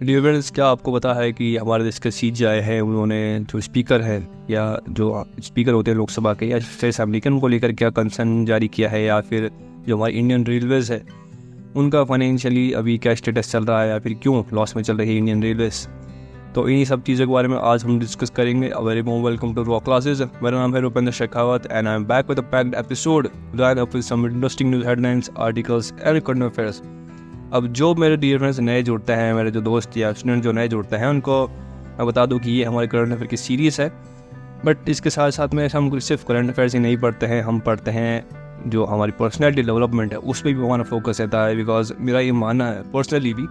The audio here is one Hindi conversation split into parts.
डियर फ्रेंड्स, क्या आपको पता है कि हमारे देश के CGI है, उन्होंने जो स्पीकर है या जो स्पीकर होते हैं लोकसभा के या स्टेट असेंबली के, उनको लेकर क्या कंसर्न जारी किया है, या फिर जो हमारी इंडियन रेलवेज़ है उनका फाइनेंशियली अभी क्या स्टेटस चल रहा है, या फिर क्यों लॉस में चल रही है इंडियन रेलवेज़। तो इन्हीं सब चीज़ों के बारे में आज हम डिस्कस करेंगे। Very warm welcome to raw classes. मेरा नाम है Rupendra Shekhawat and I am back with a packed episode line up with some interesting news headlines, articles and current affairs. अब जो मेरे डियर फ्रेंड्स नए जुड़ते हैं, मेरे जो दोस्त या स्टूडेंट जो नए जुड़ते हैं, उनको मैं बता दूं कि ये हमारे करंट अफेयर की सीरीज़ है। बट इसके साथ साथ में हम सिर्फ करंट अफेयर्स ही नहीं पढ़ते हैं, हम पढ़ते हैं जो हमारी पर्सनैलिटी डेवलपमेंट है उस पर भी हमारा फोकस रहता है। बिकॉज मेरा ये मानना है पर्सनली भी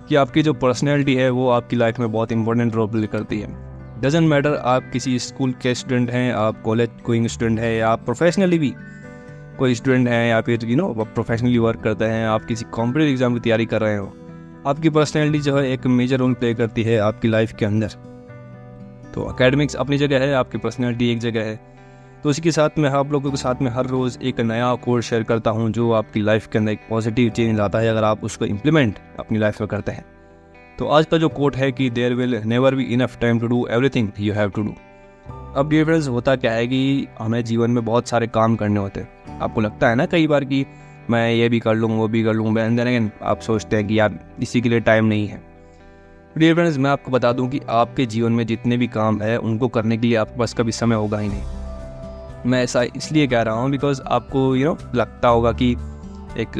कि आपकी जो पर्सनैलिटी है वो आपकी लाइफ में बहुत इंपॉर्टेंट रोल प्ले करती है। डजेंट मैटर आप किसी स्कूल के स्टूडेंट हैं, आप कॉलेज गोइंग स्टूडेंट हैं, या आप प्रोफेशनली भी कोई स्टूडेंट हैं, या फिर प्रोफेशनली वर्क करते हैं, आप किसी कॉम्पिटिटिव एग्जाम की तैयारी कर रहे हो, आपकी पर्सनैलिटी जो है एक मेजर रोल प्ले करती है आपकी लाइफ के अंदर। तो एकेडमिक्स अपनी जगह है, आपकी पर्सनैलिटी एक जगह है। तो इसी के साथ में आप लोगों के साथ में हर रोज़ एक नया कोर्स शेयर करता हूं जो आपकी लाइफ के अंदर एक पॉजिटिव चेंज लाता है अगर आप उसको इम्प्लीमेंट अपनी लाइफ में करते हैं। तो आज का जो कोट है कि there will never be enough time to do everything you have to do. अब डियर फ्रेंड्स, होता क्या है कि हमें जीवन में बहुत सारे काम करने होते हैं। आपको लगता है ना कई बार कि मैं ये भी कर लूँ, वो भी कर लूँ, एंड देन अगेन आप सोचते हैं कि यार इसी के लिए टाइम नहीं है। डियर फ्रेंड्स, मैं आपको बता दूं कि आपके जीवन में जितने भी काम है उनको करने के लिए आपके पास कभी समय होगा ही नहीं। मैं ऐसा इसलिए कह रहा हूँ बिकॉज आपको लगता होगा कि एक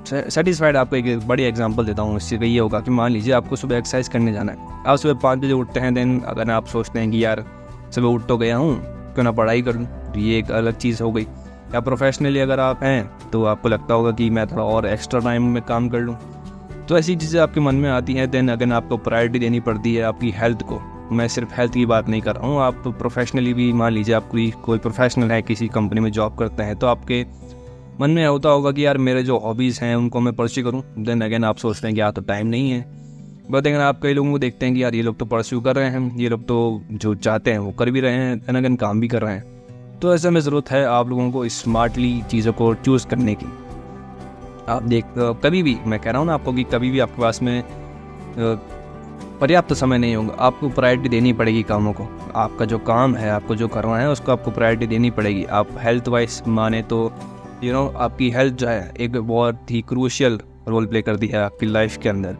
सेटिस्फाइड। आपको एक बड़ी एग्जांपल देता हूँ, इससे ये होगा कि मान लीजिए आपको सुबह एक्सरसाइज करने जाना है, आप सुबह 5 बजे उठते हैं। देन अगर आप सोचते हैं कि यार सुबह उठ तो गया हूँ, क्यों ना पढ़ाई कर लूँ, तो ये एक अलग चीज़ हो गई। या प्रोफेशनली अगर आप हैं तो आपको लगता होगा कि मैं थोड़ा और एक्स्ट्रा टाइम में काम कर लूँ। तो ऐसी चीज़ें आपके मन में आती हैं। देन अगर आपको प्रायोरिटी देनी पड़ती है आपकी हेल्थ को। मैं सिर्फ हेल्थ की बात नहीं कर रहा हूँ, आप प्रोफेशनली भी मान लीजिए आप कोई प्रोफेशनल है, किसी कंपनी में जॉब करते हैं, तो आपके मन में होता होगा कि यार मेरे जो हॉबीज़ हैं उनको मैं परस्यू करूँ। देन अगेन आप सोचते हैं कि यार तो टाइम नहीं है। बट अगर आप कई लोगों को देखते हैं कि यार ये लोग तो परस्यू कर रहे हैं, ये लोग तो जो चाहते हैं वो कर भी रहे हैं, देन अगेन काम भी कर रहे हैं। तो ऐसे में ज़रूरत है आप लोगों को स्मार्टली चीज़ों को चूज़ करने की। आप कभी भी मैं कह रहा हूँ ना आपको कि कभी भी आपके पास में पर्याप्त समय नहीं होगा, आपको प्रायोरिटी देनी पड़ेगी कामों को। आपका जो काम है, आपको जो करना है उसको आपको प्रायोरिटी देनी पड़ेगी। आप हेल्थ वाइज माने तो आपकी हेल्थ जो है एक बहुत ही क्रूशियल रोल प्ले करती है आपकी लाइफ के अंदर।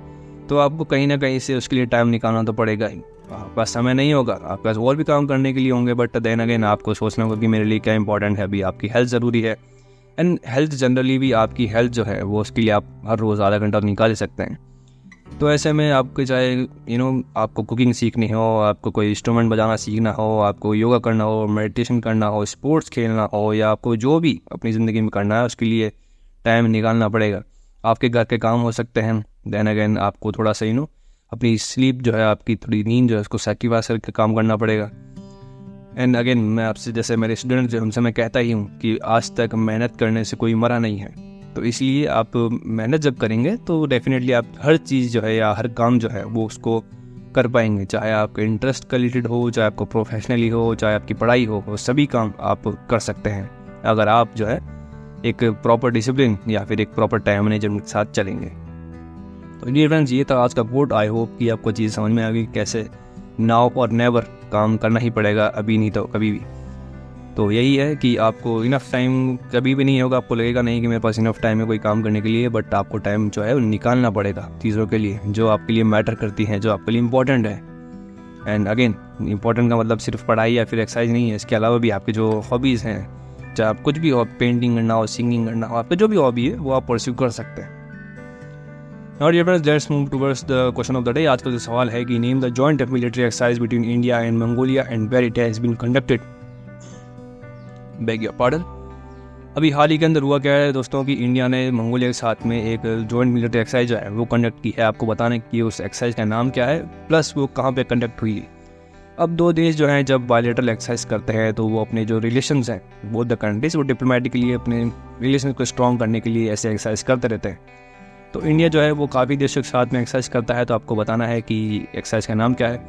तो आपको कहीं ना कहीं से उसके लिए टाइम निकालना तो पड़ेगा ही। आपके पास समय नहीं होगा, आपके पास और भी काम करने के लिए होंगे, बट देन अगेन आपको सोचना होगा कि मेरे लिए क्या इंपॉर्टेंट है। अभी आपकी हेल्थ ज़रूरी है, एंड हेल्थ जनरली भी आपकी हेल्थ जो है वो उसके लिए आप हर रोज़ आधा घंटा निकाल सकते हैं। तो ऐसे में आपके चाहे आपको कुकिंग सीखनी हो, आपको कोई इंस्ट्रूमेंट बजाना सीखना हो, आपको योगा करना हो, मेडिटेशन करना हो, स्पोर्ट्स खेलना हो, या आपको जो भी अपनी ज़िंदगी में करना है उसके लिए टाइम निकालना पड़ेगा। आपके घर के काम हो सकते हैं। देन अगेन आपको थोड़ा सा अपनी स्लीप जो है, आपकी थोड़ी नींद जो है उसको सैक्रिफाइस करके काम करना पड़ेगा। एंड अगेन मैं आपसे, जैसे मेरे स्टूडेंट जो उनसे मैं कहता ही हूँ कि आज तक मेहनत करने से कोई मरा नहीं है। तो इसलिए आप मेहनत जब करेंगे तो डेफिनेटली आप हर चीज़ जो है या हर काम जो है वो उसको कर पाएंगे। चाहे आपके इंटरेस्ट का रिलेटेड हो, चाहे आपको प्रोफेशनली हो, चाहे आपकी पढ़ाई हो, वो सभी काम आप कर सकते हैं अगर आप जो है एक प्रॉपर डिसिप्लिन या फिर एक प्रॉपर टाइम मैनेजमेंट के साथ चलेंगे। तो डियर फ्रेंड्स, ये था आज का कोट। आई होप कि आपको चीज़ समझ में आ गई कैसे नाउ और नेवर काम करना ही पड़ेगा, अभी नहीं तो कभी भी। तो यही है कि आपको इनफ टाइम कभी भी नहीं होगा, आपको लगेगा नहीं कि मेरे पास इनफ टाइम है कोई काम करने के लिए, बट आपको टाइम जो है वो निकालना पड़ेगा चीज़ों के लिए जो आपके लिए मैटर करती हैं, जो आपके लिए इंपॉर्टेंट है। एंड अगेन इंपॉर्टेंट का मतलब सिर्फ पढ़ाई या फिर एक्सरसाइज नहीं है, इसके अलावा भी आपके जो हॉबीज़ हैं, चाहे आप कुछ भी हो, पेंटिंग करना हो, सिंगिंग करना हो, आपका जो भी हॉबी है वो आप परस्यू कर सकते हैं। Now dear friends, let's move towards the question of the day। आज का जो सवाल है कि name the joint military exercise between India and Mongolia and where it has been conducted. Beg your pardon. अभी हाल ही के अंदर हुआ क्या है दोस्तों कि इंडिया ने मंगोलिया के साथ में एक जॉइंट मिलिट्री एक्सरसाइज जो है वो कंडक्ट की है। आपको बताने की उस एक्सरसाइज का नाम क्या है, प्लस वो कहाँ पे कंडक्ट हुई है। अब दो देश जो हैं जब बायलैटरल एक्सरसाइज करते हैं तो वो अपने जो रिलेशंस हैं बोथ द कंट्रीज, वो डिप्लोमेटिकली अपने रिलेशन को स्ट्रॉन्ग करने के लिए ऐसे एक्सरसाइज करते रहते हैं। तो इंडिया जो है वो काफ़ी देशों के साथ में एक्सरसाइज करता है। तो आपको बताना है कि एक्सरसाइज का नाम क्या है।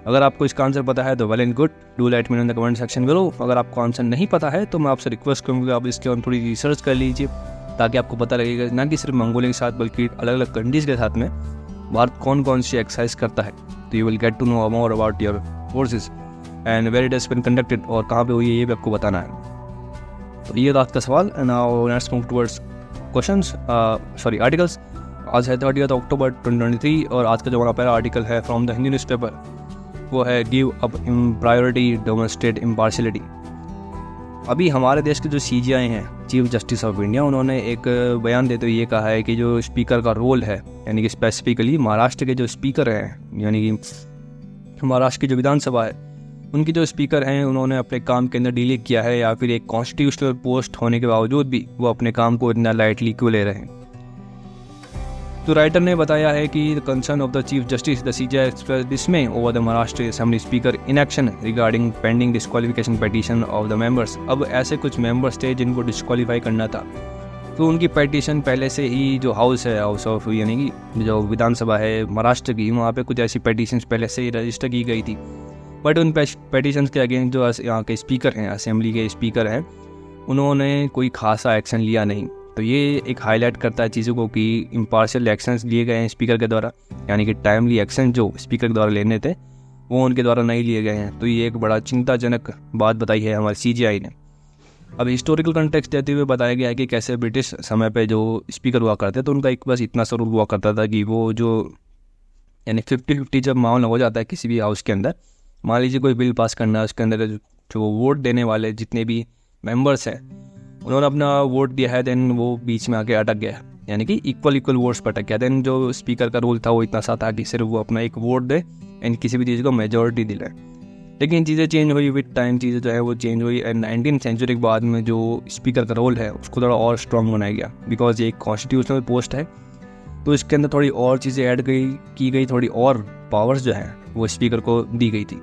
अगर आपको इसका आंसर पता है तो well and good, do let me know in the comment section below. अगर आपको आंसर नहीं पता है तो मैं आपसे रिक्वेस्ट करूँगा आप इसके और थोड़ी रिसर्च कर लीजिए ताकि आपको पता लगेगा ना कि सिर्फ मंगोलिया के साथ बल्कि अलग अलग कंट्रीज़ के साथ में भारत कौन कौन सी एक्सरसाइज करता है, तो you will get to know more about your forces and where it has been conducted, और कहाँ पे हुई है ये भी आपको बताना है। तो ये रात का सवाल। Now let's move towards questions, articles. आज है 30 अक्टूबर 2023 और आज का जो हमारा पहला आर्टिकल है फ्रॉम द हिंदू न्यूज़पेपर, वो है give up priority demonstrate impartiality. अभी हमारे देश के जो CJI हैं, चीफ जस्टिस ऑफ इंडिया, उन्होंने एक बयान देते हुए ये कहा है कि जो स्पीकर का रोल है, यानी कि स्पेसिफिकली महाराष्ट्र के जो स्पीकर हैं, यानी कि महाराष्ट्र की जो विधानसभा है, उनके जो स्पीकर हैं, उन्होंने अपने काम के अंदर डिले किया है, या फिर एक कॉन्स्टिट्यूशनल पोस्ट होने के बावजूद भी वो अपने काम को इतना लाइटली क्यों ले रहे हैं। तो राइटर ने बताया है कि the concern of the chief justice the CJI express डिसमे over the Maharashtra assembly speaker in action regarding pending disqualification petition of the members. अब ऐसे कुछ मेंबर्स थे जिनको डिस्क्वालीफाई करना था, तो उनकी पिटीशन पहले से ही जो हाउस है, हाउस ऑफ यानी कि जो विधानसभा है महाराष्ट्र की, वहाँ पे कुछ ऐसी पिटीशन पहले से ही रजिस्टर की गई थी। बट उन पिटीशन के अगेंस्ट जो यहाँ के स्पीकर हैं, असेंबली के स्पीकर हैं, उन्होंने कोई खासा एक्शन लिया नहीं। तो ये एक हाईलाइट करता है चीज़ों को कि इम्पार्शियल एक्शंस लिए गए हैं स्पीकर के द्वारा, यानी कि टाइमली एक्शन जो स्पीकर के द्वारा लेने थे वो उनके द्वारा नहीं लिए गए हैं। तो ये एक बड़ा चिंताजनक बात बताई है हमारे CJI ने। अब हिस्टोरिकल कंटेक्स्ट देते हुए बताया गया है कि कैसे ब्रिटिश समय पे जो स्पीकर हुआ करते तो उनका एक बस इतना सा रूल हुआ करता था कि वो जो यानी 50-50 जब माहौल हो जाता है किसी भी हाउस के अंदर, मान लीजिए कोई बिल पास करना है, उसके अंदर जो वोट देने वाले जितने भी मेंबर्स हैं उन्होंने अपना वोट दिया है, देन वो बीच में आके अटक गया, यानी कि इक्वल वोट्स पर अटक गया। देन जो स्पीकर का रोल था वो इतना सा था कि सिर्फ वो अपना एक वोट दे एंड किसी भी चीज़ को मेजॉरिटी दिलाए। लेकिन चीज़ें चेंज हुई विद टाइम, चीज़ें जो है वो चेंज हुई एंड 19th सेंचुरी के बाद में जो स्पीकर का रोल है उसको थोड़ा और स्ट्रॉन्ग बनाया गया, बिकॉज ये एक कॉन्स्टिट्यूशनल पोस्ट है, तो इसके अंदर थोड़ी और चीज़ें ऐड की गई, थोड़ी और पावर्स जो हैं वो स्पीकर को दी गई थी।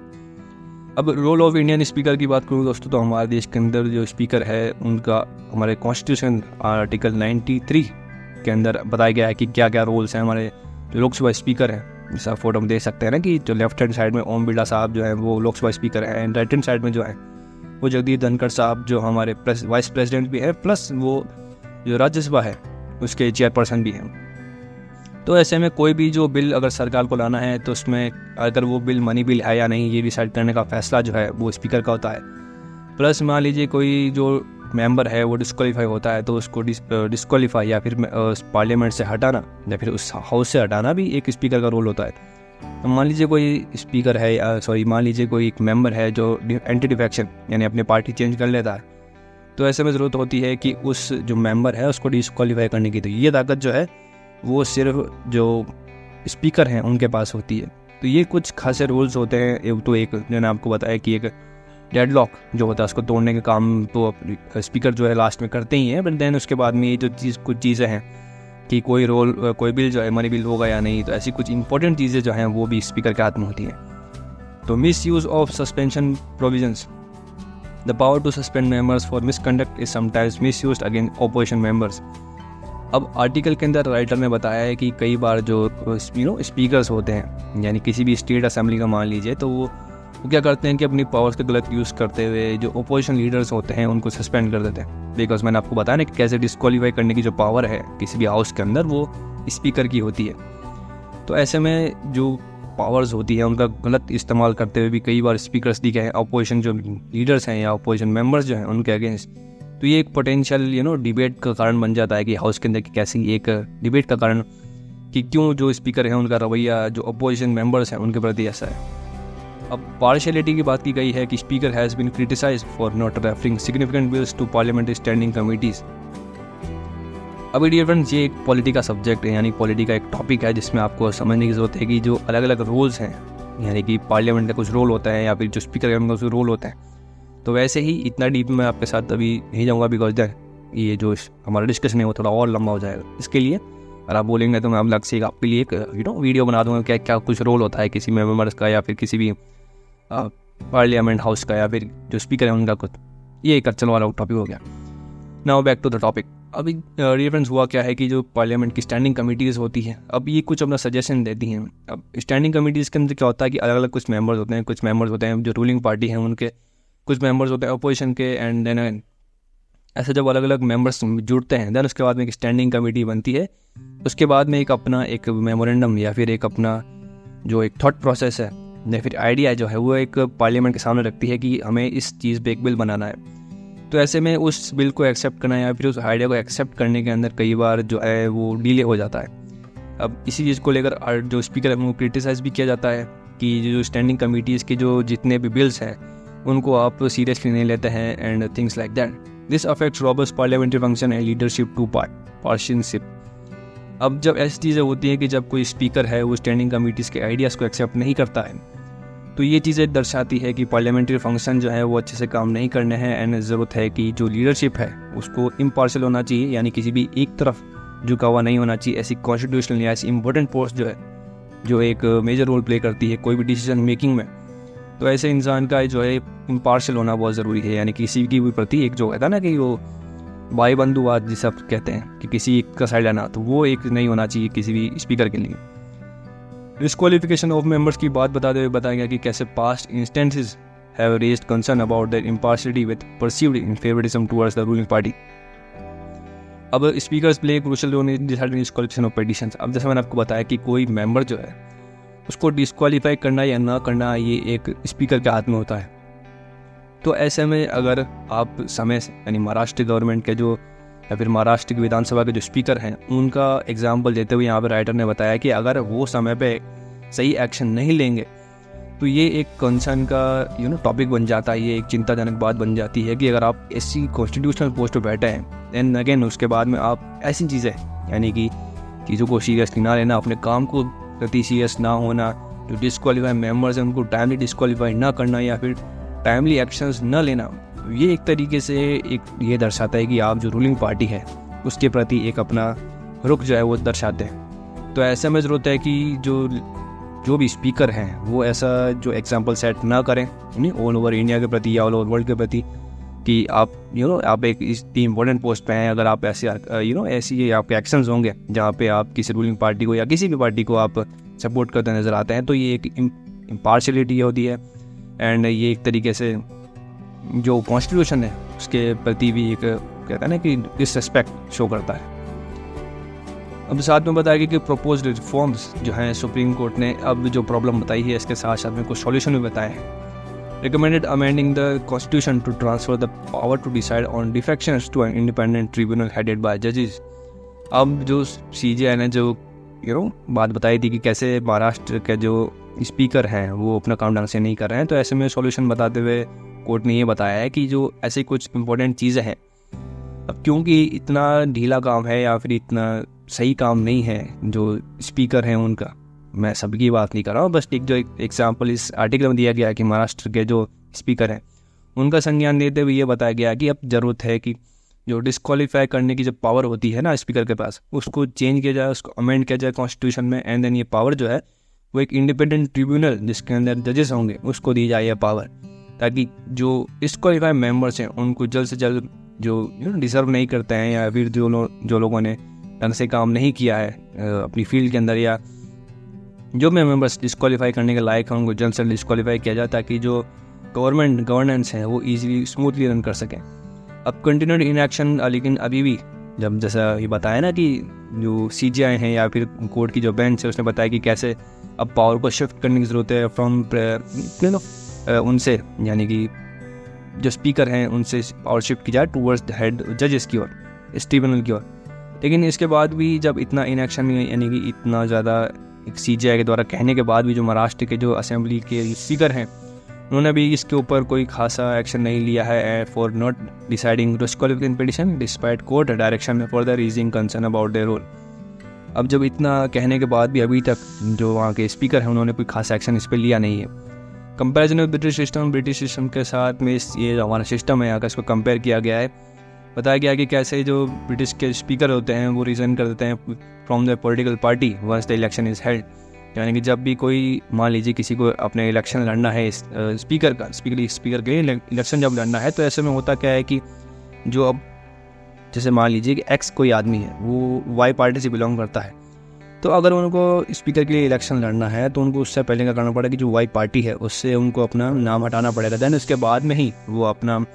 अब रोल ऑफ इंडियन स्पीकर की बात करूँ दोस्तों, तो हमारे देश के अंदर जो स्पीकर है उनका हमारे कॉन्स्टिट्यूशन आर्टिकल 93 के अंदर बताया गया है कि क्या क्या रोल्स हैं हमारे लोकसभा स्पीकर हैं। जैसा फोटो में देख सकते हैं ना कि जो लेफ्ट हैंड साइड में ओम बिरला साहब जो है वो लोकसभा स्पीकर है, एंड राइट हैंड साइड में जो है वो जगदीप धनखड़ साहब जो हमारे वाइस प्रेसिडेंट भी है, प्लस वो जो राज्यसभा है उसके चेयरपर्सन भी हैं। तो ऐसे में कोई भी जो बिल अगर सरकार को लाना है तो उसमें अगर वो बिल मनी बिल है या नहीं ये डिसाइड करने का फैसला जो है वो स्पीकर का होता है। प्लस मान लीजिए कोई जो मेंबर है वो डिस्क्वालीफाई होता है तो उसको डिस्क्वालीफाई या फिर पार्लियामेंट से हटाना या फिर उस हाउस से हटाना भी एक स्पीकर का रोल होता है। तो मान लीजिए कोई स्पीकर है मान लीजिए कोई एक मेंबर है जो एंटी डिफेक्शन यानी अपनी पार्टी चेंज कर लेता है, तो ऐसे में ज़रूरत होती है कि उस जो मेंबर है उसको डिस्क्वालीफाई करने की। तो ये ताकत जो है वो सिर्फ जो स्पीकर हैं उनके पास होती है। तो ये कुछ खासे रूल्स होते हैं। तो एक मैंने आपको बताया कि एक डेडलॉक जो होता है उसको तोड़ने के काम तो स्पीकर जो है लास्ट में करते ही हैं, बट देन उसके बाद में ये जो कुछ चीज़ें हैं कि कोई बिल जो है मनी बिल होगा या नहीं, तो ऐसी कुछ इंपॉर्टेंट चीज़ें जो हैं वो भी स्पीकर के हाथ में होती हैं। तो misuse of suspension provisions, the power to suspend members for misconduct is sometimes misused against opposition members. अब आर्टिकल के अंदर राइटर ने बताया है कि कई बार जो स्पीकर्स होते हैं यानी किसी भी स्टेट असेंबली का मान लीजिए, तो वो क्या करते हैं कि अपनी पावर्स का गलत यूज़ करते हुए जो अपोजिशन लीडर्स होते हैं उनको सस्पेंड कर देते हैं। बिकॉज मैंने आपको बताया ना कि कैसे डिस्क्वालीफाई करने की जो पावर है किसी भी हाउस के अंदर वो स्पीकर की होती है। तो ऐसे में जो पावर्स होती हैं उनका गलत इस्तेमाल करते हुए भी कई बार स्पीकर्स दिखे हैं अपोजिशन जो लीडर्स हैं या अपोजिशन मेंबर्स जो हैं उनके अगेंस्ट। तो ये एक पोटेंशियल डिबेट का कारण बन जाता है कि हाउस के अंदर की कैसी एक डिबेट का कारण कि क्यों जो स्पीकर है उनका रवैया जो अपोजिशन मेंबर्स हैं उनके प्रति ऐसा है। अब पार्शियलिटी की बात की गई है कि speaker has been criticised for not referring significant bills to parliamentary standing committees. अभी डियर फ्रेंड्स ये एक पॉलिटी का सब्जेक्ट है, यानी पॉलिटी का एक टॉपिक है जिसमें आपको समझने की जरूरत है कि जो अलग अलग रोल्स हैं, यानी कि पार्लियामेंट का कुछ रोल होता है या फिर जो स्पीकर है उनका कुछ रोल होता है। तो वैसे ही इतना डीप में आपके साथ अभी नहीं जाऊँगा, बिकॉज ये जो हमारा डिस्कशन है वो थोड़ा और लंबा हो जाएगा। इसके लिए अगर आप बोलेंगे तो मैं अलग से आपके लिए एक वीडियो बना दूँगा क्या क्या कुछ रोल होता है किसी मेंबर्स का या फिर किसी भी पार्लियामेंट हाउस का या फिर जो स्पीकर है उनका कुछ। ये एक अच्छा वाला टॉपिक हो गया। Now back to the topic. अभी रेफरेंस हुआ क्या है कि जो पार्लियामेंट की स्टैंडिंग कमेटीज़ होती हैं, अब ये कुछ अपना सजेशन देती हैं। अब स्टैंडिंग कमेटीज़ के अंदर क्या होता है कि अलग अलग कुछ मेंबर्स होते हैं जो रूलिंग पार्टी हैं उनके, कुछ मेंबर्स होते हैं अपोजिशन के, एंड देन ऐसे जब अलग अलग मेंबर्स जुड़ते हैं देन उसके बाद में एक स्टैंडिंग कमेटी बनती है। उसके बाद में एक अपना एक मेमोरेंडम या फिर एक अपना जो एक थॉट प्रोसेस है या फिर आइडिया जो है वो एक पार्लियामेंट के सामने रखती है कि हमें इस चीज़ पे एक बिल बनाना है। तो ऐसे में उस बिल को एक्सेप्ट करना या फिर उस आइडिया को एक्सेप्ट करने के अंदर कई बार जो है वो डिले हो जाता है। अब इसी चीज़ को लेकर जो स्पीकर है वो क्रिटिसाइज़ भी किया जाता है कि जो स्टैंडिंग कमिटीज़ के जो जितने भी बिल्स हैं उनको आप सीरियसली नहीं लेते हैं and things like that. This affects robust parliamentary function and leadership to partisanship. अब जब ऐसी चीज़ें होती हैं कि जब कोई स्पीकर है वो स्टैंडिंग कमिटीज़ के आइडियाज़ को एक्सेप्ट नहीं करता है तो ये चीज़ें दर्शाती है कि पार्लियामेंट्री फंक्शन जो है वो अच्छे से काम नहीं करने हैं एंड ज़रूरत है कि जो लीडरशिप है उसको इम्पार्शियल होना चाहिए, यानी किसी भी एक तरफ झुका हुआ नहीं होना चाहिए। ऐसी कॉन्स्टिट्यूशनल या ऐसी इंपॉर्टेंट पोस्ट जो है जो एक मेजर रोल प्ले करती है कोई भी डिसीजन मेकिंग में, तो ऐसे इंसान का जो है इम्पार्शियल होना बहुत ज़रूरी है। यानी किसी की भी प्रति एक जो कहता है ना कि वो भाई बंधुवाद जिसे आप कहते हैं कि किसी एक का साइड लेना, तो वो एक नहीं होना चाहिए किसी भी स्पीकर के लिए। डिस्क्वालिफिकेशन ऑफ मेंबर्स की बात बताते हुए बताया गया कि कैसे past instances have raised concern about their impartiality with perceived in favouritism towards the ruling party. अब speakers play crucial role in deciding disqualification of petitions. अब जैसे मैंने आपको बताया कि कोई मेंबर जो है उसको डिस्क्वालीफाई करना या ना करना ये एक स्पीकर के हाथ में होता है। तो ऐसे में अगर आप समय से यानी महाराष्ट्र गवर्नमेंट के जो या फिर महाराष्ट्र की विधानसभा के जो स्पीकर हैं उनका एग्जाम्पल देते हुए यहाँ पर राइटर ने बताया कि अगर वो समय पे सही एक्शन नहीं लेंगे तो ये एक कंसर्न का टॉपिक बन जाता है। ये एक चिंताजनक बात बन जाती है कि अगर आप ऐसी कॉन्स्टिट्यूशनल पोस्ट पर बैठे हैं देन अगेन उसके बाद में आप ऐसी चीज़ें यानी कि चीज़ों को सीरियसली ना लेना, अपने काम को प्रति सीरियस ना होना, जो डिस्क्वालीफाई मेंबर्स हैं उनको टाइमली डिस्क्वालीफाई ना करना या फिर टाइमली एक्शंस न लेना, ये एक तरीके से एक ये दर्शाता है कि आप जो रूलिंग पार्टी है उसके प्रति एक अपना रुख जो है वो दर्शाते हैं। तो ऐसे में ज़रूरत है कि जो भी स्पीकर हैं वो ऐसा जो एग्जांपल सेट ना करें ऑल ओवर इंडिया के प्रति या ऑल ओवर वर्ल्ड के प्रति कि आप आप एक इतनी इंपॉर्टेंट पोस्ट पे हैं, अगर आप ऐसे ऐसी आपके एक्शंस होंगे जहाँ पे आप किसी रूलिंग पार्टी को या किसी भी पार्टी को आप सपोर्ट करते नज़र आते हैं, तो ये एक इम्पार्शियलिटी होती है एंड ये एक तरीके से जो कॉन्स्टिट्यूशन है उसके प्रति भी एक कहता है ना कि डिसरिस्पेक्ट शो करता है। अब साथ में बताया गया कि प्रपोज्ड रिफॉर्म्स जो हैं सुप्रीम कोर्ट ने अब जो प्रॉब्लम बताई है इसके साथ साथ में कुछ सॉल्यूशन भी बताए हैं। Recommended amending the constitution to transfer the power to decide on defections to an independent tribunal headed by judges। अब जो CJI ने जो बात बताई थी कि कैसे महाराष्ट्र के जो स्पीकर हैं वो अपना काम ढंग से नहीं कर रहे हैं, तो ऐसे में सॉल्यूशन बताते हुए कोर्ट ने ये बताया है कि जो ऐसे कुछ इंपॉर्टेंट चीज़ें हैं, अब क्योंकि इतना ढीला काम है या फिर इतना सही काम नहीं है जो स्पीकर हैं उनका, मैं सबकी बात नहीं कर रहा हूँ, बस एक जो एग्जाम्पल इस आर्टिकल में दिया गया है कि महाराष्ट्र के जो स्पीकर हैं उनका संज्ञान देते हुए ये बताया गया कि अब ज़रूरत है कि जो डिस्क्वालीफाई करने की जो पावर होती है ना स्पीकर के पास, उसको चेंज किया जाए, उसको अमेंड किया जाए कॉन्स्टिट्यूशन में एंड देन ये पावर जो है वो एक इंडिपेंडेंट ट्रिब्यूनल जिसके अंदर जजेस होंगे उसको दी जाए ये पावर, ताकि जो डिस्क्वालीफाई मेंबर्स हैं उनको जल्द से जल्द जो डिजर्व नहीं करते हैं या फिर जो लोगों ने ढंग से काम नहीं किया है अपनी फील्ड के अंदर या जो भी मेंबर्स डिस्क्वालीफाई करने के लायक हैं उनको जल्द से जल्द डिस्क्वालीफाई किया जाए ताकि जो गवर्नेंस है वो ईजिली स्मूथली रन कर सकें। अब कंटिन्यूड इनएक्शन, लेकिन अभी भी जब जैसा ये बताया ना कि जो CJI हैं या फिर कोर्ट की जो बेंच है उसने बताया कि कैसे अब पावर को शिफ्ट करने की ज़रूरत है फ्रॉम उनसे यानी कि जो स्पीकर हैं उनसे पावर शिफ्ट की जाए टूवर्ड्स द हेड जजेस की ओर, इस ट्रिब्यूनल की ओर। लेकिन इसके बाद भी जब इतना इनएक्शन यानी कि इतना ज़्यादा एक CJI के द्वारा कहने के बाद भी जो महाराष्ट्र के जो असेंबली के स्पीकर हैं उन्होंने भी इसके ऊपर कोई खासा एक्शन नहीं लिया है for not deciding disqualification petition despite court direction for the raising concern about their role. अब जब इतना कहने के बाद भी अभी तक जो वहाँ के स्पीकर हैं उन्होंने कोई खासा एक्शन इस पर लिया नहीं है। कंपेरिजन में ब्रिटिश सिस्टम के साथ में ये जो हमारा सिस्टम है यहाँ का इसको कंपेयर किया गया है। बताया गया कि कैसे जो ब्रिटिश के स्पीकर होते हैं वो रिज़ाइन कर देते हैं from the political party once the election is held. यानी कि जब भी कोई मान लीजिए किसी को अपने इलेक्शन लड़ना है स्पीकर के इलेक्शन जब लड़ना है, तो ऐसे में होता क्या है कि जो अब जैसे मान लीजिए कि एक्स कोई आदमी है वो वाई पार्टी से बिलोंग करता है, तो अगर उनको स्पीकर के लिए इलेक्शन लड़ना है तो उनको उससे पहले क्या करना पड़ेगा कि जो वाई पार्टी है उससे उनको अपना नाम हटाना पड़ेगा, देन उसके बाद में ही वो अपना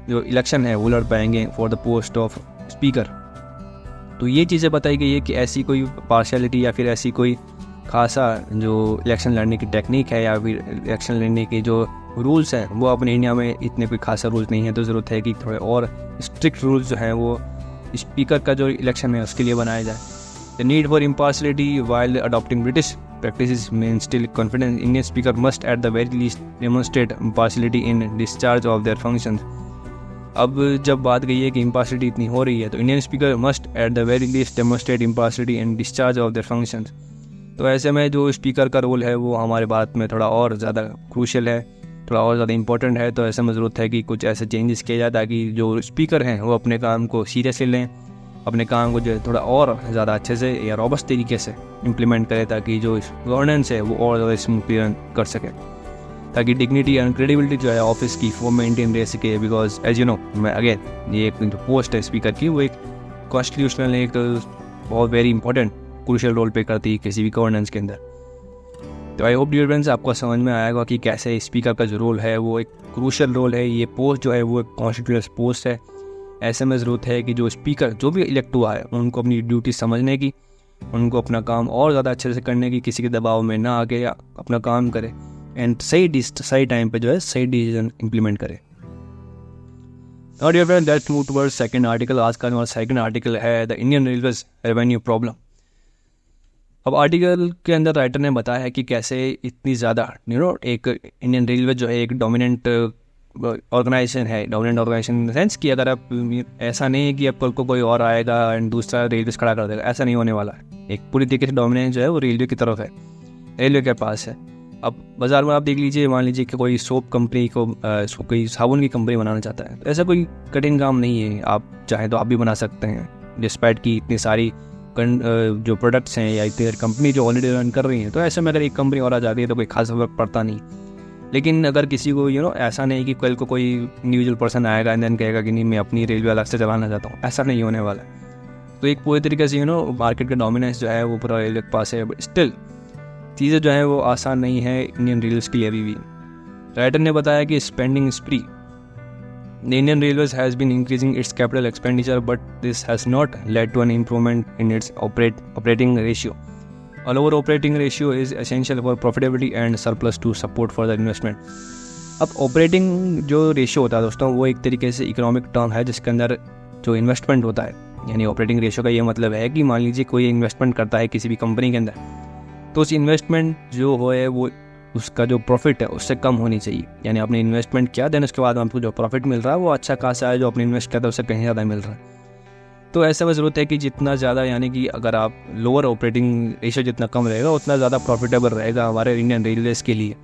जो इलेक्शन है वो लड़ पाएंगे for the post of speaker. तो ये चीज़ें बताई गई है कि ऐसी कोई पार्शियलिटी या फिर ऐसी कोई खासा जो इलेक्शन लड़ने की टेक्निक है या फिर इलेक्शन लड़ने के जो रूल्स हैं वो अपने इंडिया में इतने कोई खासा रूल्स नहीं है। तो ज़रूरत है कि थोड़े और स्ट्रिक्ट रूल्स जो हैं वो स्पीकर का जो इलेक्शन है उसके लिए बनाया जाए। The need for impartiality while adopting British practices may instill confidence. Indian speaker must at the very least demonstrate impartiality in discharge of their functions. अब जब बात गई है कि impartiality इतनी हो रही है तो Indian speaker must at the very least demonstrate impartiality in discharge of their functions. तो ऐसे में जो स्पीकर का रोल है वो हमारे भारत में थोड़ा और ज़्यादा क्रूशियल है, थोड़ा और ज़्यादा इंपॉर्टेंट है। तो ऐसे में ज़रूरत है कि कुछ ऐसे चेंजेस किए जाए ताकि जो स्पीकर हैं वो अपने काम को सीरियसली लें, अपने काम को जो है थोड़ा और ज़्यादा अच्छे से या रॉबस्ट तरीके से इम्प्लीमेंट करें ताकि जो गवर्नेंस है वो और ज़्यादा स्मूथली रन कर सके, ताकि डिग्निटी एंड क्रेडिबिलिटी जो है ऑफिस की वो मेंटेन रह सके। बिकॉज एज यू नो मैं अगेन ये एक जो पोस्ट है स्पीकर की वो एक कॉन्स्टिट्यूशनल एक बहुत very important crucial role play करती है किसी भी गवर्नेंस के अंदर। तो आई होप डियर फ्रेंड्स आपको समझ में आएगा कि कैसे स्पीकर का जो रोल है वो एक क्रूशियल रोल है। ये पोस्ट जो है वो एक कॉन्स्टिट्यूशनल पोस्ट है। ऐसे में ज़रूरत है कि जो स्पीकर जो भी इलेक्ट हुआ है उनको अपनी ड्यूटी समझने की, उनको अपना काम और ज़्यादा अच्छे से करने की, किसी के दबाव में ना आके अपना काम करे एंड सही टाइम पे जो है सही डिसीजन इम्प्लीमेंट करे। और dear friend let's move towards second article. आज का हमारा सेकंड आर्टिकल है the Indian railways revenue problem. अब आर्टिकल के अंदर राइटर ने बताया है कि कैसे इतनी ज़्यादा एक इंडियन रेलवे जो है एक डोमिनेंट ऑर्गेनाइजेशन है। Dominant organisation in the sense कि अगर आप ऐसा नहीं है कि अब कल को कोई और आएगा एंड दूसरा रेलवे खड़ा कर देगा, ऐसा नहीं होने वाला है। एक पूरी तरीके से डोमिनेंस जो है वो रेलवे की तरफ है, रेलवे के पास है। अब बाज़ार में आप देख लीजिए, मान लीजिए कि कोई सोप कंपनी को कोई साबुन की कंपनी बनाना चाहता है, तो ऐसा कोई कठिन काम नहीं है। आप चाहें तो आप भी बना सकते हैं, डिस्पाइट की इतनी सारी जो प्रोडक्ट्स हैं या इतनी कंपनी जो ऑलरेडी रन कर रही हैं। तो ऐसे में अगर एक कंपनी और आ जाती है तो कोई खास फर्क पड़ता नहीं। लेकिन अगर किसी को ऐसा नहीं कि कल को कोई इंडिविजुअल पर्सन आएगा एंड देन कहेगा कि नहीं मैं अपनी रेलवे अलग से चलाना चाहता हूँ, ऐसा नहीं होने वाला। तो एक पूरी तरीके से मार्केट का डोमिनेंस जो है वो पूरा रेलवे के पास है। बट स्टिल चीज़ें जो है वो आसान नहीं है इंडियन रेलवेज के लिए अभी भी। राइटर ने बताया कि spending spree, the Indian railways has been increasing its capital expenditure but this has not led to an improvement in its operating ratio. A lower operating ratio is essential for profitability and surplus to support further investment. अब ऑपरेटिंग जो रेशियो होता है दोस्तों वो एक तरीके से इकोनॉमिक टर्म है जिसके अंदर जो इन्वेस्टमेंट होता है, यानी ऑपरेटिंग रेशियो का ये मतलब है कि मान लीजिए कोई इन्वेस्टमेंट करता है किसी भी कंपनी के अंदर, तो उस इन्वेस्टमेंट जो है वो उसका जो प्रॉफिट है उससे कम होनी चाहिए। यानी आपने इन्वेस्टमेंट किया देन उसके बाद आपको जो प्रॉफिट मिल रहा है वो अच्छा खासा है, जो आपने इन्वेस्ट किया था उससे कहीं ज़्यादा मिल रहा है। तो ऐसे में ज़रूरत है कि जितना ज़्यादा, यानी कि अगर आप लोअर ऑपरेटिंग रेशियो जितना कम रहेगा उतना ज़्यादा प्रॉफिटेबल रहेगा हमारे इंडियन रेलवेज़ के लिए।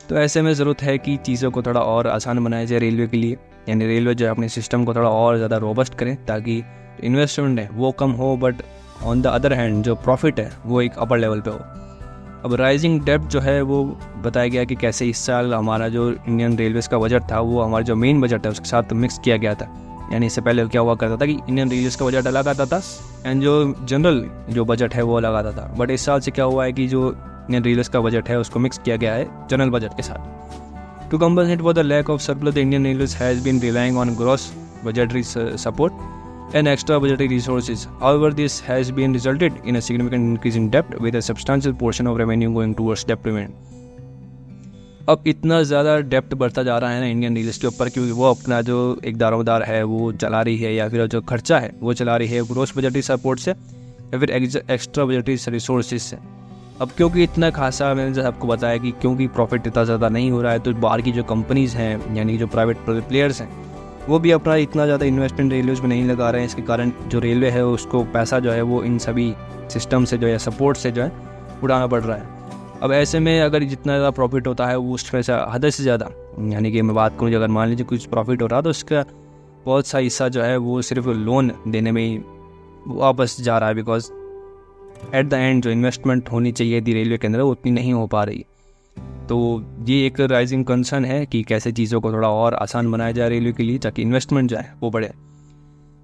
तो ऐसे में ज़रूरत है कि चीज़ों को थोड़ा और आसान बनाया जाए रेलवे के लिए, यानी रेलवे जो है अपने सिस्टम को थोड़ा और ज़्यादा रोबस्ट करें ताकि इन्वेस्टमेंट है वो कम हो but on the other hand जो प्रॉफिट है वो एक अपर लेवल पे हो। अब राइजिंग डेब्ट जो है वो बताया गया कि कैसे इस साल हमारा जो इंडियन रेलवेज़ का बजट था वो हमारा जो मेन बजट है उसके साथ मिक्स किया गया था। यानी इससे पहले क्या हुआ करता था कि इंडियन रेलवेज़ का बजट अलग आता था एंड जो जनरल जो बजट है वो अलग आता था। बट इस साल से क्या हुआ है कि जो इंडियन रेलवेज़ का बजट है उसको मिक्स किया गया है जनरल बजट के साथ। To compensate for the lack of surplus the Indian railways has been relying on gross budgetary support and extra budgetary resources. However, this has been resulted in a significant increase in debt with a substantial portion of revenue going towards debt payment. अब इतना ज़्यादा डेप्ट बढ़ता जा रहा है ना इंडियन रेलवेज़ के ऊपर, क्योंकि वो अपना जो एक दारोमदार है वो चला रही है या फिर जो खर्चा है वो चला रही है ग्रोस बजटरी सपोर्ट से या फिर एक्स्ट्रा बजटरी रिसोर्सेज से। अब क्योंकि इतना खासा, मैंने जैसे आपको बताया कि क्योंकि प्रॉफिट इतना ज़्यादा नहीं हो रहा है तो बाहर की जो कंपनीज़ हैं यानी जो प्राइवेट प्लेयर्स हैं वो भी अपना इतना ज़्यादा इन्वेस्टमेंट रेलवेज़ में नहीं लगा रहे हैं। इसके कारण जो रेलवे है उसको पैसा जो है वो इन सभी सिस्टम से जो है सपोर्ट से जो है उड़ाना पड़ रहा है। अब ऐसे में अगर जितना ज़्यादा प्रॉफिट होता है वो उसमें से हद से ज़्यादा, यानी कि मैं बात करूँ अगर मान लीजिए कुछ प्रॉफिट हो रहा तो उसका बहुत सा हिस्सा जो है वो सिर्फ लोन देने में ही वापस जा रहा है, बिकॉज एट द एंड जो इन्वेस्टमेंट होनी चाहिए थी रेलवे के अंदर वो उतनी नहीं हो पा रही। तो ये एक राइजिंग कंसर्न है कि कैसे चीज़ों को थोड़ा और आसान बनाया जाए रेलवे के लिए ताकि इन्वेस्टमेंट जो है वो बढ़े।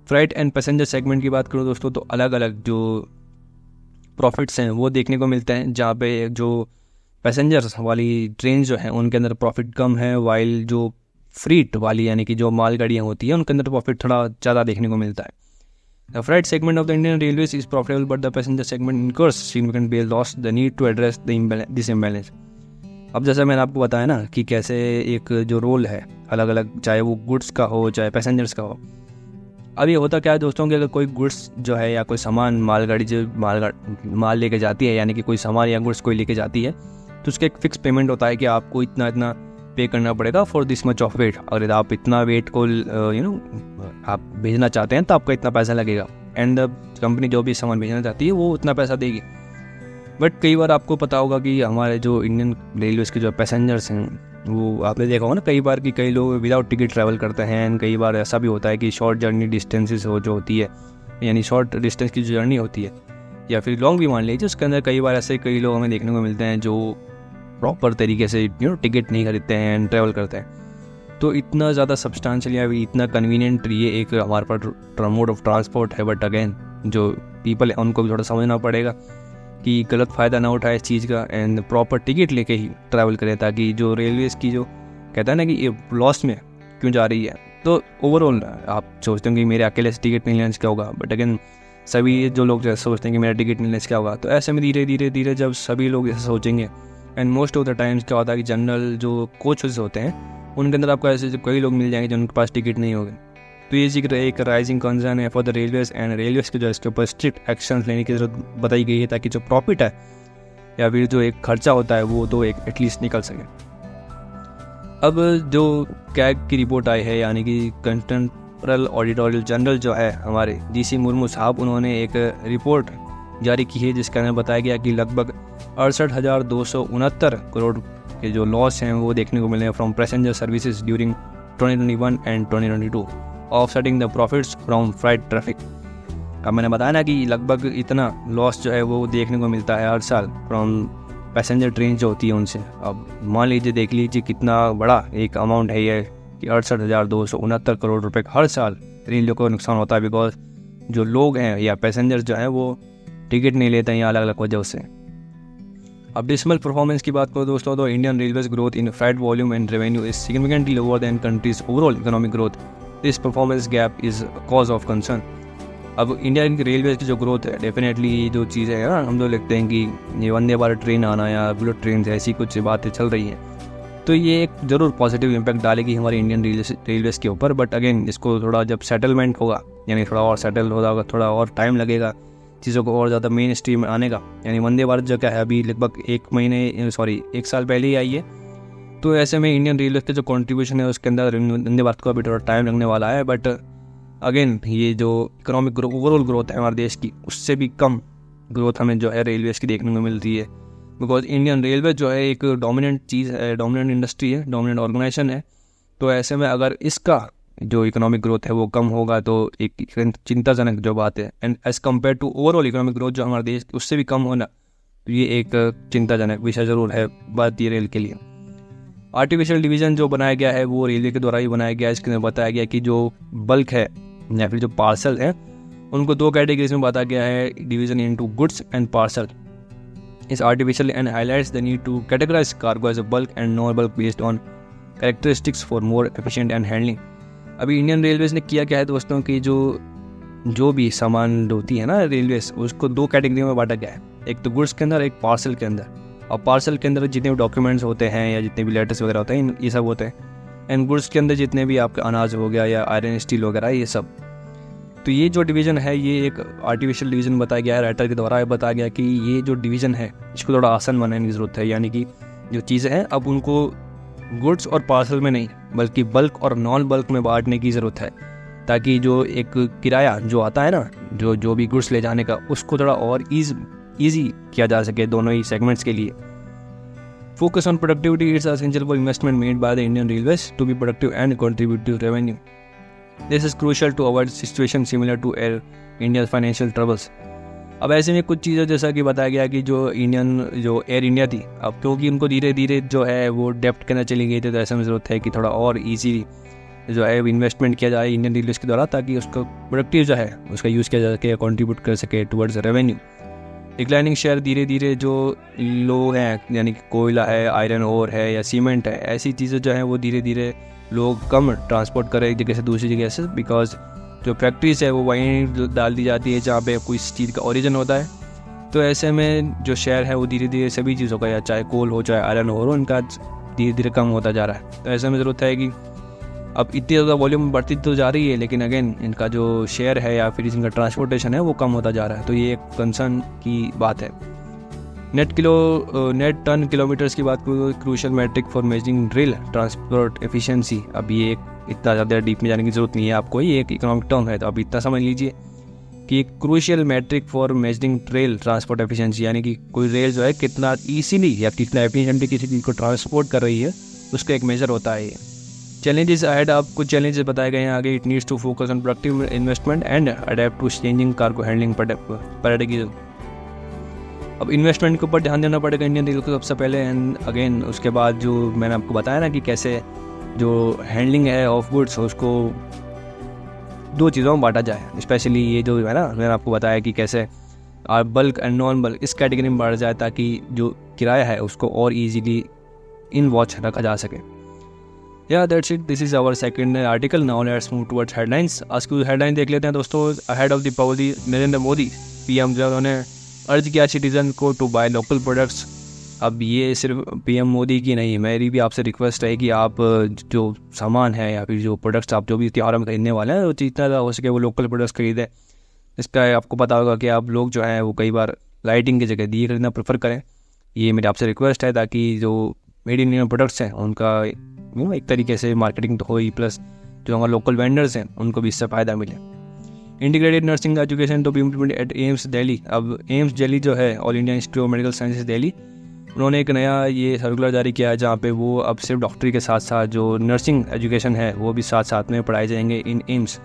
फ्राइट एंड पैसेंजर सेगमेंट की बात करूँ दोस्तों तो अलग अलग जो प्रॉफिट्स हैं वो देखने को मिलते हैं, जहाँ पे जो पैसेंजर्स वाली ट्रेन जो है उनके अंदर प्रॉफिट कम है, वाइल जो फ्रीट वाली यानी कि जो मालगाड़ियाँ होती हैं उनके अंदर प्रॉफिट थोड़ा ज़्यादा देखने को मिलता है। The freight segment of the Indian Railways is profitable, but the passenger segment incurs significant bill loss. The need to address this imbalance. अब जैसा मैंने आपको बताया ना कि कैसे एक जो रोल है अलग अलग, चाहे वो गुड्स का हो चाहे पैसेंजर्स का हो। अब ये होता क्या है दोस्तों कि अगर कोई गुड्स जो है या कोई सामान मालगाड़ी जो माल लेके जाती है, यानी कि कोई सामान या गुड्स कोई लेके जाती है, तो उसका एक फिक्स पेमेंट होता है कि आपको इतना इतना पे करना पड़ेगा for this much of weight. अगर आप इतना वेट को आप भेजना चाहते हैं तो आपका इतना पैसा लगेगा, एंड कंपनी जो भी सामान भेजना चाहती है वो उतना पैसा देगी। बट कई बार आपको पता होगा कि हमारे जो इंडियन रेलवेज़ के जो पैसेंजर्स हैं, वो आपने देखा होगा ना कई बार कि कई लोग विदाउट टिकट ट्रैवल करते हैं, एंड कई बार ऐसा भी होता है कि शॉर्ट जर्नी डिस्टेंसेस जो होती है, यानी शॉर्ट डिस्टेंस की जो जर्नी होती है या फिर लॉन्ग भी मान लीजिए, उसके अंदर कई बार ऐसे कई लोग हमें देखने को मिलते हैं जो प्रॉपर तरीके से टिकट नहीं खरीदते हैं एंड ट्रैवल करते हैं। तो इतना ज़्यादा सब्सटेंशियल या इतना कन्वीनियंट ये एक हमारे पास मोड ऑफ ट्रांसपोर्ट है, बट अगेन जो पीपल है उनको भी थोड़ा समझना पड़ेगा कि गलत फ़ायदा ना उठाए इस चीज़ का, एंड प्रॉपर टिकट लेके ही ट्रैवल करें, ताकि जो रेलवेज़ की जो कहता है ना कि ये लॉस में क्यों जा रही है। तो ओवरऑल आप सोचते हैं कि मेरे अकेले से टिकट नहीं लेने से क्या होगा, बट अगेन सभी जो लोग सोचते हैं कि मेरा टिकट नहीं लेने से क्या होगा, तो ऐसे में धीरे धीरे धीरे जब सभी लोग ऐसा सोचेंगे, and most of the times क्या होता है कि जनरल जो कोचेस होते हैं उनके अंदर आपको ऐसे कई लोग मिल जाएंगे जिनके पास टिकट नहीं होगा। तो ये जिक्र एक राइजिंग कंसर्न है for the Railways, and Railways के जो इसके ऊपर स्ट्रिक्ट एक्शन लेने की ज़रूरत बताई गई है, ताकि जो प्रॉफिट है या फिर जो एक खर्चा होता है वो तो एक एटलीस्ट निकल सके। अब जो कैग की रिपोर्ट आई है, यानी कि कंटेम्परल ऑडिटोरियल जनरल जो है हमारे GC मुर्मू साहब, उन्होंने एक रिपोर्ट जारी की है जिसके अंदर बताया गया कि लगभग 68,269 करोड़ के जो लॉस हैं वो देखने को मिले हैं from passenger services during 2021 and 2022, offsetting the profits from freight traffic. अब मैंने बताया ना कि लगभग इतना लॉस जो है वो देखने को मिलता है हर साल फ्रॉम पैसेंजर ट्रेन जो होती है उनसे। अब मान लीजिए देख लीजिए कितना बड़ा एक अमाउंट है ये कि 68,269 करोड़ रुपए हर साल रेलवे को नुकसान होता है, बिकॉज जो लोग हैं या पैसेंजर जो हैं वो टिकट नहीं लेते हैं या अलग अलग वजह से। अब डिसमल परफॉर्मेंस की बात करो दोस्तों, तो Indian railways growth in freight volume and revenue is significantly lower than countries overall economic growth. This performance gap is cause of concern. अब इंडियन रेलवेज की जो ग्रोथ है, डेफिनेटली जो चीज़ें हैं ना, हम लोग लिखते हैं कि ये वंदे भारत ट्रेन आना या बुलेट ट्रेन ऐसी कुछ बातें चल रही हैं, तो ये एक ज़रूर पॉजिटिव इम्पैक्ट डालेगी हमारे इंडियन रेलवेज के ऊपर। बट अगेन इसको थोड़ा जब सेटलमेंट होगा, यानी थोड़ा और सेटल होगा, थोड़ा और टाइम लगेगा चीज़ों को और ज़्यादा मेन स्ट्रीम में आने का। यानी वंदे भारत जो क्या है अभी लगभग एक साल पहले ही आई है, तो ऐसे में इंडियन रेलवे का जो कंट्रीब्यूशन है उसके अंदर वंदे भारत को अभी थोड़ा टाइम लगने वाला है। बट अगेन ये जो इकोनॉमिक ओवरऑल ग्रोथ है हमारे देश की, उससे भी कम ग्रोथ हमें जो है रेलवेज की देखने को मिलती है, बिकॉज इंडियन रेलवे जो है एक डोमिनेंट चीज़ है, डोमिनेंट इंडस्ट्री है, डोमिनेंट ऑर्गेनाइजेशन है। तो ऐसे में अगर इसका जो इकोनॉमिक ग्रोथ है वो कम होगा तो एक चिंताजनक जो बात है, and as compare to overall economic growth जो हमारे देश उससे भी कम होना, तो ये एक चिंताजनक विषय ज़रूर है भारतीय रेल के लिए। आर्टिफिशियल डिवीज़न जो बनाया गया है वो रेलवे के द्वारा ही बनाया गया है। इसके अंदर बताया गया कि जो बल्क है या फिर जो पार्सल है उनको दो कैटेगरीज में बांटा गया है, division into goods and parcel. इस artificial and highlights the need to categorise cargo as a bulk and non bulk based on characteristics for more efficient and handling. अभी इंडियन रेलवेज़ ने किया क्या है दोस्तों कि जो भी सामान होती है ना रेलवेज़, उसको दो कैटेगरी में बांटा गया है, एक तो गुड्स के अंदर, एक पार्सल के अंदर। और पार्सल के अंदर जितने भी डॉक्यूमेंट्स होते हैं या जितने भी लेटर्स वगैरह होते हैं ये सब होते हैं, एंड गुड्स के अंदर जितने भी आपका अनाज हो गया या आयरन स्टील वगैरह ये सब। तो ये जो डिवीज़न है ये एक आर्टिफिशियल डिवीज़न बताया गया है, राइटर के द्वारा बताया गया कि ये जो डिवीज़न है इसको थोड़ा आसान बनाने की ज़रूरत है। यानी कि जो चीज़ें हैं अब उनको गुड्स और पार्सल में नहीं बल्कि बल्क और नॉन बल्क में बांटने की ज़रूरत है, ताकि जो एक किराया जो आता है ना जो भी गुड्स ले जाने का, उसको थोड़ा और ईजी किया जा सके दोनों ही सेगमेंट्स के लिए। Focus on productivity it's essential for investment made by the Indian railways to be productive and contribute to revenue. This is crucial to avoid situation similar to Air India financial troubles. अब ऐसे में कुछ चीज़ें जैसा कि बताया गया कि जो एयर इंडिया थी, अब क्योंकि उनको धीरे धीरे जो है वो डेप्थ के अंदर चली गई थी, तो ऐसे में ज़रूरत है कि थोड़ा और ईजी जो है इन्वेस्टमेंट किया जाए इंडियन रेलवेज के द्वारा, ताकि उसका प्रोडक्टिव जो है उसका यूज़ किया जा सके, कंट्रीब्यूट कर सके टुवर्ड्स रेवेन्यू। डिक्लाइनिंग शेयर धीरे धीरे जो लोग हैं, यानी कि कोयला है, आयरन ओर है या सीमेंट है, ऐसी चीज़ें जो हैं वो धीरे धीरे लोग कम ट्रांसपोर्ट करें एक जगह से दूसरी जगह से, बिकॉज जो फैक्ट्रीज है वो वहीं डाल दी जाती है जहाँ पे कोई चीज़ का ओरिजिन होता है। तो ऐसे में जो शहर है वो धीरे धीरे सभी चीज़ों का, या चाहे कोल हो चाहे आयरन हो, उनका धीरे धीरे कम होता जा रहा है। तो ऐसे में ज़रूरत है कि अब इतनी ज़्यादा वॉल्यूम बढ़ती तो जा रही है, लेकिन अगेन इनका जो शेयर है या फिर इनका ट्रांसपोर्टेशन है वो कम होता जा रहा है। तो ये एक कंसर्न की बात है। नेट टन किलोमीटर्स की बात करूँ, crucial metric for measuring rail transport efficiency. अब ये इतना ज़्यादा डीप में जाने की ज़रूरत नहीं है आपको, ये एक इकोनॉमिक टर्म है, तो अब इतना समझ लीजिए कि crucial metric for measuring rail transport efficiency, यानी कि कोई रेल जो है कितना ईजीली या कितना एफिशिएंटली किसी चीज़ को ट्रांसपोर्ट कर रही है, उसका एक मेजर होता है ये। चैलेंजेस अहेड, आप कुछ चैलेंजेस बताए गए हैं आगे। It needs to focus on productive investment and adapt to changing cargo handling paradigm. अब इन्वेस्टमेंट के ऊपर ध्यान देना पड़ेगा इंडियन रेल को सबसे पहले, एंड अगेन उसके बाद जो मैंने आपको बताया ना कि कैसे जो हैंडलिंग है ऑफ गुड्स उसको दो चीज़ों में बांटा जाए। स्पेशली ये जो है ना, मैंने आपको बताया कि कैसे बल्क एंड नॉन बल्क इस कैटेगरी में बांटा जाए, ताकि जो किराया है उसको और इजीली इन वॉच रखा जा सके। Yeah, that's it. This is our second article. Now let's move towards headlines. आज की हेडलाइन देख लेते हैं दोस्तों। Ahead of Deepavali, Narendra Modi PM जो उन्होंने अर्ज किया सिटीजन को टू बाय लोकल प्रोडक्ट्स। अब ये सिर्फ पीएम मोदी की नहीं, मेरी भी आपसे रिक्वेस्ट है कि आप जो सामान है या फिर जो प्रोडक्ट्स आप जो भी त्योहारों में खरीदने वाले हैं, वो जितना ज़्यादा हो सके वो लोकल प्रोडक्ट्स खरीदें। इसका आपको पता होगा कि आप लोग जो हैं वो कई बार लाइटिंग की जगह दिए खरीदना प्रेफर करें। ये मेरी आपसे रिक्वेस्ट है, ताकि जो मेड इन इंडिया प्रोडक्ट्स हैं उनका एक तरीके से मार्केटिंग तो हो ही, प्लस जो हमारे लोकल वेंडर्स हैं उनको भी इससे फ़ायदा मिले। Integrated nursing education to be implemented at AIIMS Delhi. अब एम्स दिल्ली जो है, all India institute of medical sciences Delhi, उन्होंने एक नया ये सर्कुलर जारी किया है जहाँ पे वो अब सिर्फ डॉक्टरी के साथ साथ जो नर्सिंग एजुकेशन है वो भी साथ साथ में पढ़ाए जाएंगे इन AIIMS.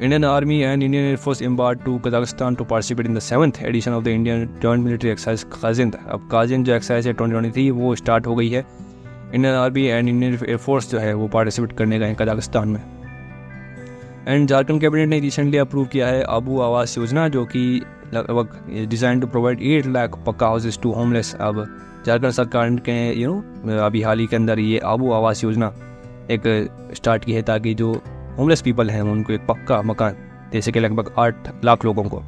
Indian Army and Indian Air Force embark to Kazakhstan to participate in the 7th edition of the Indian joint military exercise Kazind. अब काजिंद जो एक्सरसाइज है 2023 वो स्टार्ट हो गई है। Indian Army and Indian air force जो है वो पार्टिसिपेट करने गए कजाकिस्तान में। एंड झारखंड कैबिनेट ने रिसेंटली अप्रूव किया है आबू आवास योजना, जो कि लगभग डिज़ाइन टू प्रोवाइड 8 लाख पक्का हाउसेज टू होमलेस। अब झारखंड सरकार के अभी हाल ही के अंदर ये आबू आवास योजना एक स्टार्ट की है, ताकि जो होमलेस पीपल हैं उनको एक पक्का मकान दे सके, लगभग 8 लाख लोगों को।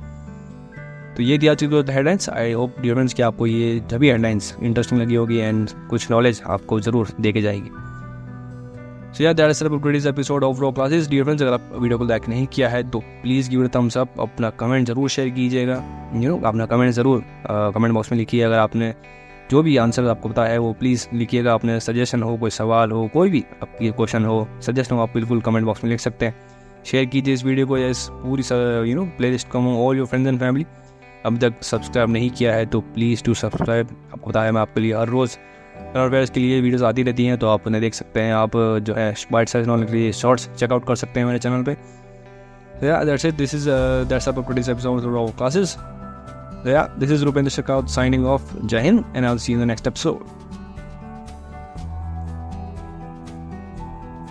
तो ये दिया चीज़ headlines. I hope dear friends कि आपको ये सभी हेडलाइंस इंटरेस्टिंग लगी होगी एंड कुछ नॉलेज आपको ज़रूर दे के जाएगी। सो यार, that's it today's episode of raw classes. Dear friends, अगर आप वीडियो को लाइक नहीं किया है तो please give it thumbs up. अपना कमेंट ज़रूर शेयर कीजिएगा, अपना कमेंट ज़रूर कमेंट बॉक्स में लिखिए। अगर आपने जो भी आंसर आपको पता है वो प्लीज़ लिखिएगा। अपने सजेशन हो, कोई सवाल हो, कोई भी आपकी क्वेश्चन हो, सजेशन हो, आप बिल्कुल कमेंट बॉक्स में लिख सकते हैं। शेयर कीजिए इस वीडियो को, इस पूरी प्ले लिस्ट को all your friends and family. अब तक सब्सक्राइब नहीं किया है तो प्लीज़ टू सब्सक्राइब। आपको बताया मैं आपके लिए हर रोज़ करंट अफेयर्स के लिए वीडियोस आती रहती हैं, तो आप उन्हें देख सकते हैं। आप जो है बाइट साइज नॉलेज के लिए शॉर्ट्स चेकआउट कर सकते हैं मेरे चैनल पे। That's it, this is that's up today's episode of classes. This is Rupendra Shekhawat signing off. Jai Hind, and I'll see you in the next episode.